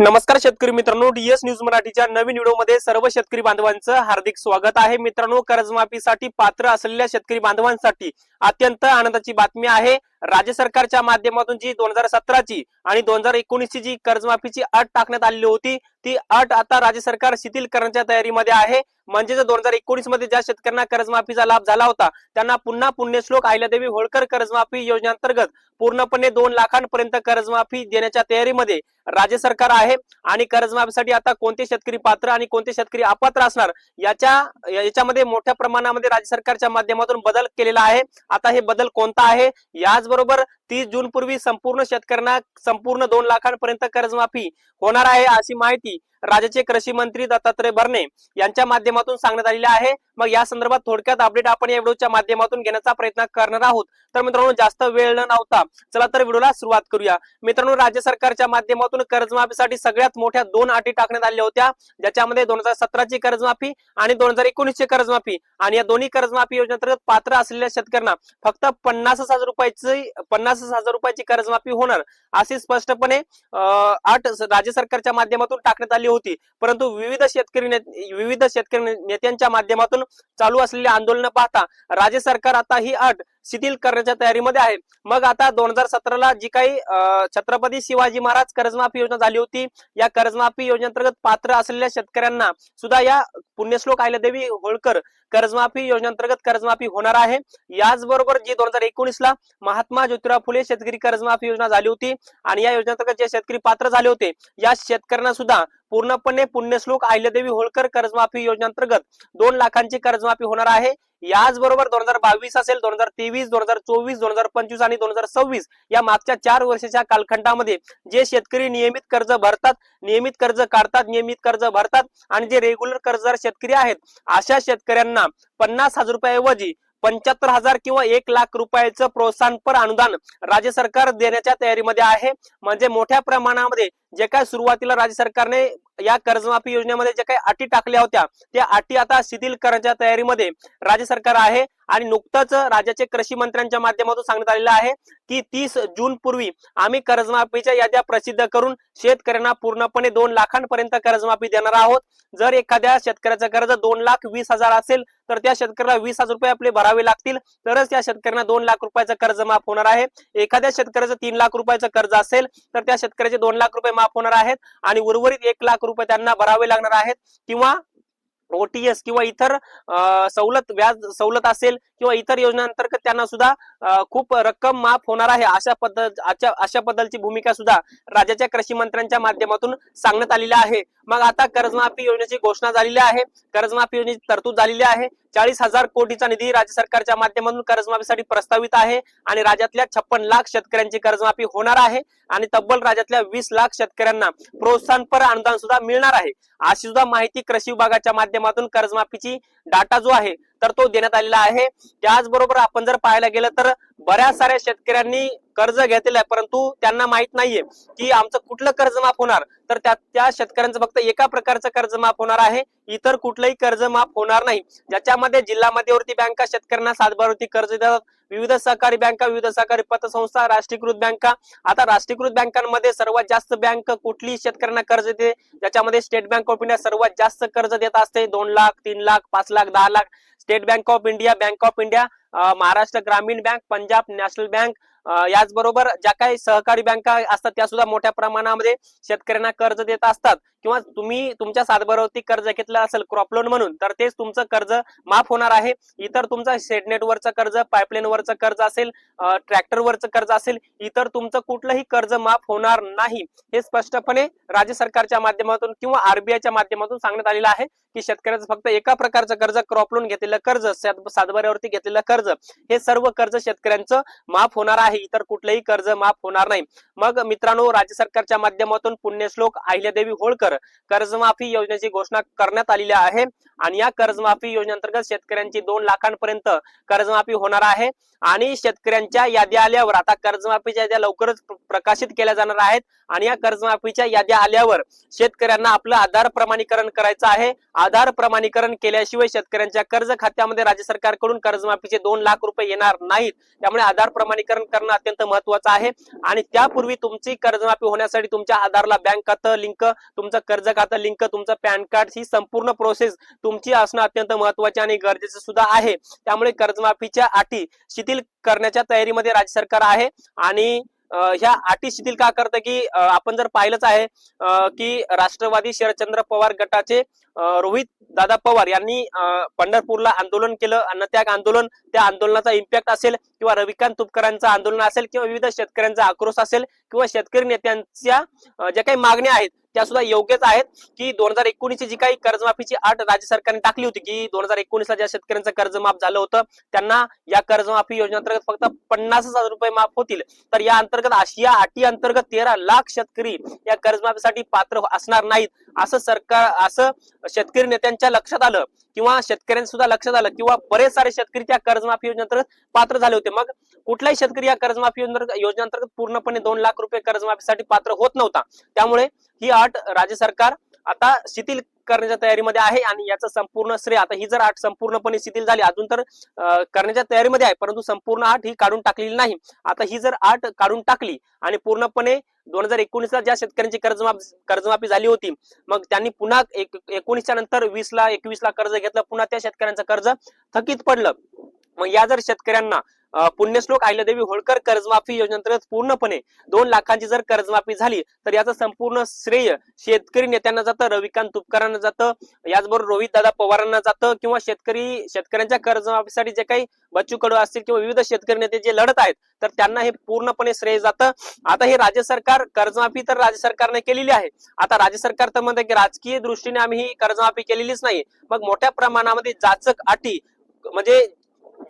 नमस्कार शेतकरी मित्रांनो, डीएस न्यूज मराठीच्या नवीन व्हिडिओमध्ये सर्व शेतकरी बांधवांचं हार्दिक स्वागत आहे। मित्रांनो, कर्जमाफीसाठी पात्र असलेल्या शेतकरी बांधवांसाठी अत्यंत आनंदाची बातमी आहे। राज्य सरकारच्या माध्यमातून जी 2017 ची आणि 2019 ची जी कर्जमाफीची अट टाकण्यात आलेली होती, ती अट आता राज्य सरकार शिथिल करण्याच्या तयारीमध्ये आहे। म्हणजे 2019 मध्ये ज्या शेतकऱ्यांना कर्जमाफीचा लाभ झाला होता त्यांना पुन्हा पुण्यश्लोक अहिल्यादेवी होळकर कर्जमाफी योजनेअंतर्गत पूर्णपणे 2 लाखांपर्यंत कर्जमाफी देण्याच्या तयारीमध्ये राज्य सरकार आहे। आणि कर्जमाफीसाठी आता कोणते शेतकरी पात्र आणि कोणते शेतकरी अपात्र असणार याच्यामध्ये मोठ्या प्रमाणामध्ये राज्य सरकारच्या माध्यमातून बदल केलेला आहे। आता हे बदल कोणता आहे, याचबरोबर 30 जून पूर्वी संपूर्ण शेतकऱ्यांना संपूर्ण 2 लाखांपर्यंत कर्जमाफी होणार आहे अशी माहिती राज्याचे कृषी मंत्री दत्तात्रय भरणे यांच्या माध्यमातून सांगण्यात आलेली आहे। मग या संदर्भात थोडक्यात अपडेट आपण या व्हिडिओच्या माध्यमातून घेण्याचा प्रयत्न करणार आहोत। तर मित्रांनो, जास्त वेळ न लावता चला तर व्हिडिओला सुरुवात करूया। मित्रांनो, राज्य सरकारच्या माध्यमातून कर्जमाफीसाठी सगळ्यात मोठ्या 2 अटी टाकण्यात आल्या होत्या, ज्याच्यामध्ये 2017 ची कर्जमाफी आणि 2019 ची कर्जमाफी। आणि या दोन्ही कर्जमाफी योजनेअंतर्गत पात्र असलेल्या शेतकऱ्यांना फक्त 50,000 रुपयाची कर्जमाफी होणार अशी स्पष्टपणे अट राज्य सरकारच्या माध्यमातून टाकण्यात आली होती। परंतु विविध शेतकरी नेत्यांच्या माध्यमातून चालू असलेले आंदोलन पाहता राज्य सरकार आता ही अट शिथिल करण्याच्या तयारीमध्ये आहे। मग आता 2017 ला जी काही छत्रपती शिवाजी महाराज कर्जमाफी योजना झाली होती, या कर्जमाफी योजनेअंतर्गत पात्र असलेल्या शेतकऱ्यांना सुद्धा या पुण्यश्लोक अहिल्यादेवी होळकर कर्जमाफी योजनेअंतर्गत कर्जमाफी होणार आहे। याचबरोबर जी 2019 ला महात्मा ज्योतिराव फुले शेतकरी कर्जमाफी योजना झाली होती आणि या योजनेअंतर्गत जे शेतकरी पात्र झाले होते या शेतकऱ्यांना सुद्धा पूर्णपणे पुण्यश्लोक अहिल्यादेवी होळकर कर्जमाफी योजनेअंतर्गत 2 लाखांची कर्जमाफी होणार आहे। याचबरोबर 2022 असेल, 2023, 2024, 2025 आणि 2026 या मागच्या 4 वर्षाच्या कालखंडामध्ये जे शेतकरी नियमित कर्ज भरतात, नियमित कर्ज काढतात, नियमित कर्ज भरतात आणि जे रेग्युलर कर्जदार शेतकरी आहेत, अशा शेतकऱ्यांना 50,000 रुपयाऐवजी 75,000 किंवा 1 लाख रुपयाचं प्रोत्साहनपर अनुदान राज्य सरकार देण्याच्या तयारीमध्ये आहे। म्हणजे मोठ्या प्रमाणामध्ये जे काय सुरुवातीला राज्य सरकारने या कर्जमाफी योजनेमध्ये जे काही अटी टाकल्या होत्या त्या अटी आता शिथिल करण्याच्या तयारीमध्ये राज्य सरकार आहे। आणि नुकतंच राज्याचे कृषी मंत्र्यांच्या माध्यमातून सांगण्यात आलेलं आहे की 30 जून पूर्वी आम्ही कर्जमाफीच्या याद्या प्रसिद्ध करून शेतकऱ्यांना पूर्णपणे 2 लाखांपर्यंत कर्जमाफी देणार आहोत। जर एखाद्या शेतकऱ्याचं कर्ज 2,20,000 असेल तर त्या शेतकऱ्याला 20,000 रुपये आपले भरावे लागतील, तरच त्या शेतकऱ्यांना 2 लाख रुपयाचं कर्ज माफ होणार आहे। एखाद्या शेतकऱ्याचं 3 लाख रुपयाचं कर्ज असेल तर त्या शेतकऱ्याचे 2 लाख रुपये माफ होणार आहेत आणि उर्वरित 1 लाख रुपये त्यांना भरावे लागणार आहेत। किंवा ओटीएस किंवा इतर सवलत, व्याज सवलत असेल किंवा इतर योजनांतर्गत त्यांना सुद्धा खूप रक्कम माफ होणार आहे। अशा पद्धतीची भूमिका सुद्धा राज्याच्या कृषी मंत्र्यांच्या माध्यमातून सांगण्यात आलेली आहे। मग आता कर्जमाफी योजनेची घोषणा झालेली आहे, कर्जमाफी योजनेची तरतूद झालेली आहे। 40,000 कोटीचा निधी राज्य सरकारच्या माध्यमातून कर्जमाफीसाठी प्रस्तावित आहे आणि राज्यातल्या 56 लाख शेतकऱ्यांची कर्जमाफी होणार आहे आणि तब्बल राज्यातल्या 20 लाख शेतकऱ्यांना प्रोत्साहनपर अनुदान सुद्धा मिळणार आहे, अशी सुद्धा माहिती कृषी विभागाच्या माध्यमातून कर्जमाफीची डाटा जो आहे तर तो देण्यात आलेला आहे। त्याचबरोबर आपण जर पाहायला गेलं तर बऱ्याच साऱ्या शेतकऱ्यांनी कर्ज घेतलेलं आहे, परंतु त्यांना माहित नाहीये की आमचं कुठलं कर्ज माफ होणार। तर त्या शेतकऱ्यांचं फक्त एका प्रकारचं कर्ज माफ होणार आहे, इतर कुठलंही कर्ज माफ होणार नाही। ज्याच्यामध्ये जिल्हा मध्यवर्ती बँका शेतकऱ्यांना सातबारावरती कर्ज देतात, विविध सहकारी बँका, विविध सहकारी पतसंस्था, राष्ट्रीयकृत बँका। आता राष्ट्रीयकृत बँकांमध्ये सर्वात जास्त बँक कुठली शेतकऱ्यांना कर्ज देते, ज्याच्यामध्ये स्टेट बँक ऑफ इंडिया सर्वात जास्त कर्ज देत असते, 2 lakh, 3 lakh, 5 lakh, 10 lakh. State bank of India, bank of India, Maharashtra ग्रामीण बँक, पंजाब नॅशनल बँक, याचबरोबर ज्या काही सहकारी बँका असतात त्या सुद्धा मोठ्या प्रमाणामध्ये शेतकऱ्यांना कर्ज देत असतात। किंवा तुम्ही तुमच्या सातबारावरती कर्ज घेतलं असेल क्रॉप लोन म्हणून, तर तेच तुमचं कर्ज माफ होणार आहे। इतर तुमचं शेडनेटवरचं कर्ज, पाईपलाईनवरचं कर्ज असेल, ट्रॅक्टरवरचं कर्ज असेल, इतर तुमचं कुठलंही कर्ज माफ होणार नाही, हे स्पष्टपणे राज्य सरकारच्या माध्यमातून किंवा आरबीआयच्या माध्यमातून सांगण्यात आलेलं आहे की शेतकऱ्याचं फक्त एका प्रकारचं कर्ज, क्रॉप लोन घेतलेलं कर्ज, सातबाऱ्यावरती घेतलेलं कर्ज, हे सर्व कर्ज शेतकऱ्यांचं माफ होणार आहे, इतर कुठलंही कर्ज माफ होणार नाही। मग मित्रांनो, राज्य सरकारच्या माध्यमातून पुण्यश्लोक अहिल्यादेवी होळकर कर्जमाफी योजनेची घोषणा करण्यात आलेली आहे आणि या कर्जमाफी योजनेअंतर्गत शेतकऱ्यांची 2 लाखांपर्यंत कर्जमाफी होणार आहे। आणि शेतकऱ्यांच्या याद्या आल्यावर आता कर्जमाफीच्या याद्या लवकरच प्रकाशित केल्या जाणार आहेत आणि या कर्जमाफीच्या याद्या आल्यावर शेतकऱ्यांना आपलं आधार प्रमाणीकरण करायचं आहे। आधार प्रमाणीकरण केल्याशिवाय शेतकऱ्यांच्या कर्ज खात्यामध्ये राज्य सरकारकडून कर्जमाफीचे 2 लाख रुपये येणार नाहीत। त्यामुळे आधार प्रमाणीकरण करणं अत्यंत महत्वाचं आहे आणि त्यापूर्वी तुमची कर्जमाफी होण्यासाठी तुमच्या आधारला बँक खातं लिंक, तुमचं कर्ज खातं लिंक, तुमचं पॅन कार्ड, ही संपूर्ण प्रोसेस तुमची असणं अत्यंत महत्वाचे आणि गरजेचं सुद्धा आहे. त्यामुळे कर्जमाफीच्या अटी शिथिल करण्याच्या तयारीमध्ये राज्य सरकार आहे आणि ह्या अटी शिथिल का करतं की आपण जर पाहिलंच आहे की राष्ट्रवादी शरदचंद्र पवार गटाचे रोहित दादा पवार यांनी पंढरपूरला आंदोलन केलं आणि त्या आंदोलनाचा इम्पॅक्ट असेल किंवा रविकांत तुपकरांचं आंदोलन असेल किंवा विविध शेतकऱ्यांचा आक्रोश असेल किंवा शेतकरी नेत्यांच्या ज्या काही मागण्या आहेत त्या सुद्धा योग्यच आहेत की 2019 जी काही कर्जमाफीची अट राज्य सरकारने टाकली होती की 2019 ला ज्या शेतकऱ्यांचं कर्ज माफ झालं होतं त्यांना या कर्जमाफी योजनेअंतर्गत फक्त 50,000 रुपये माफ होतील. तर या अंतर्गत या अटी अंतर्गत 13 लाख शेतकरी या कर्जमाफीसाठी पात्र असणार नाहीत असं शेतकरी नेत्यांच्या लक्षात आलं किंवा शेतकऱ्यांच्या सुद्धा लक्षात आलं किंवा बरेच सारे शेतकरी त्या कर्जमाफी योजनेअंतर्गत पात्र झाले होते. मग कुठलाही शेतकरी या कर्जमाफी योजनेअंतर्गत पूर्णपणे 2 लाख रुपये कर्जमाफीसाठी पात्र होत नव्हता. त्यामुळे ही अट राज्य सरकार आता शिथिल करण्याच्या तयारीमध्ये आहे आणि याचं संपूर्ण श्रेय, आता ही जर अट संपूर्णपणे शिथिल झाली, अजून तर करण्याच्या तयारीमध्ये आहे परंतु संपूर्ण अट ही काढून टाकलेली नाही. आता ही जर अट काढून टाकली आणि पूर्णपणे 2019 ला ज्या शेतकऱ्यांची कर्जमाफी झाली होती मग त्यांनी पुन्हा 19च्या नंतर 20ला कर्ज घेतलं, पुन्हा त्या शेतकऱ्यांचं कर्ज थकीत पडलं. मग या जर शेतकऱ्यांना पुण्यश्लोक अहिल्यादेवी होळकर कर्जमाफी योजनेअंतर्गत पूर्णपणे 2 लाखांची जर कर्जमाफी झाली तर याचं संपूर्ण श्रेय शेतकरी नेत्यांना जातं, रविकांत तुपकरांना जातं, याचबरोबर रोहित दादा पवारांना जातं किंवा शेतकऱ्यांच्या कर्जमाफीसाठी जे काही बच्चू कडू असतील किंवा विविध शेतकरी नेते जे लढत आहेत तर त्यांना हे पूर्णपणे श्रेय जातं. आता हे राज्य सरकार कर्जमाफी तर राज्य सरकारने केलेली आहे. आता राज्य सरकार तर म्हणते की राजकीय दृष्टीने आम्ही ही कर्जमाफी केलेलीच नाही. मग मोठ्या प्रमाणामध्ये जाचक अटी म्हणजे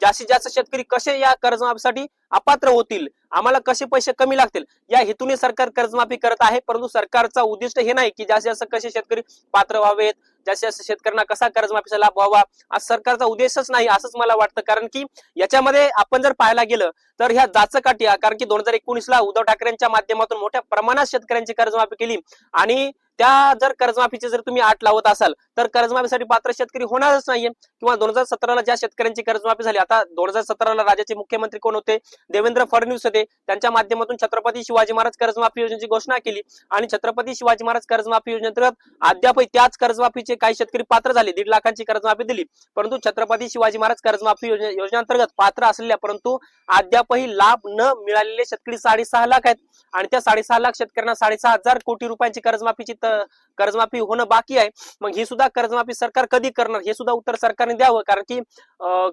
जास्तीत जास्त शेतकरी कसे या कर्जमाफीसाठी अपात्र होतील, आम्हाला कसे पैसे कमी लागतील या हेतूने सरकार कर्जमाफी करत आहे. परंतु सरकारचा उद्दिष्ट हे नाही की जास्तीत जास्त कसे शेतकरी पात्र व्हावेत, जास्तीत जास्त शेतकऱ्यांना कसा कर्जमाफीचा लाभ व्हावा, आज सरकारचा उद्देशच नाही असंच मला वाटतं. कारण की याच्यामध्ये आपण जर पाहायला गेलं तर ह्या जाचक अटी, कारण की 2019 ला उद्धव ठाकरेंच्या माध्यमातून मोठ्या प्रमाणात शेतकऱ्यांची कर्जमाफी केली आणि त्या जर कर्जमाफीची जर तुम्ही अट लावत असाल तर कर्जमाफीसाठी पात्र शेतकरी होणारच नाहीये. किंवा 2017 ला ज्या शेतकऱ्यांची कर्जमाफी झाली, आता 2017 ला राज्याचे मुख्यमंत्री कोण होते? देवेंद्र फडणवीस होते. त्यांच्या माध्यमातून छत्रपती शिवाजी महाराज कर्जमाफी योजनेची घोषणा केली आणि छत्रपती शिवाजी महाराज कर्जमाफी योजनेअंतर्गत अद्यापही त्याच कर्जमाफीचे काही शेतकरी पात्र झाले, 1.5 लाखांची कर्जमाफी दिली. परंतु छत्रपती शिवाजी महाराज कर्जमाफी योजनेअंतर्गत पात्र असलेल्या परंतु अद्यापही लाभ न मिळालेले शेतकरी 6.5 लाख आहेत आणि त्या 6.5 लाख शेतकऱ्यांना 6,500 कोटी रुपयांची कर्जमाफी होणं बाकी आहे. मग ही सुद्धा कर्जमाफी सरकार कधी करणार हे सुद्धा उत्तर सरकारने द्यावं. कारण की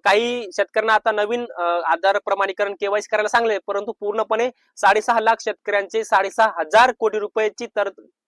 काही शेतकऱ्यांना आता नवीन आधार प्रमाणीकरण केवायसी करायला सांगले, परंतु पूर्णपणे 6.5 लाख शेतकऱ्यांचे 6,500 कोटी रुपयाची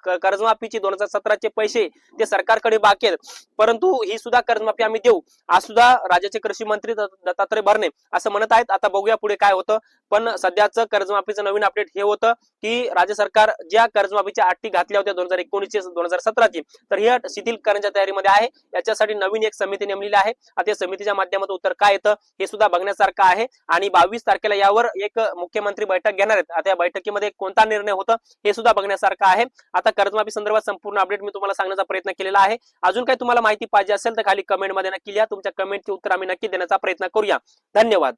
कर्जमाफीची 2017चे पैसे ते सरकारकडे बाकी आहेत. परंतु ही सुद्धा कर्जमाफी आम्ही देऊ आज सुद्धा राज्याचे कृषी मंत्री दत्तात्रय भरणे असं म्हणत आहेत. आता बघूया पुढे काय होतं. पण सध्याचं कर्जमाफीचं नवीन अपडेट हे होतं की राज्य सरकार ज्या कर्जमाफीच्या अटी घातल्या होत्या 2019 2017ची तर ही अट शिथिल करण्याच्या तयारीमध्ये आहे. याच्यासाठी नवीन एक समिती नेमलेली आहे. आता या समितीच्या माध्यमातून उत्तर काय येतं हे सुद्धा बघण्यासारखं आहे आणि 22 तारखेला यावर एक मुख्यमंत्री बैठक घेणार आहेत. आता या बैठकीमध्ये कोणता निर्णय होतं हे सुद्धा बघण्यासारखं आहे. आता कर्जमाफी संदर्भात संपूर्ण अपडेट मी तुम्हाला सांगण्याचा प्रयत्न केलेला आहे. अजून काही तुम्हाला माहिती पाहिजे असेल तर खाली कमेंटमध्ये नक्की लिहा. तुमच्या कमेंटचे उत्तर आम्ही नक्की देण्याचा प्रयत्न करूया. धन्यवाद.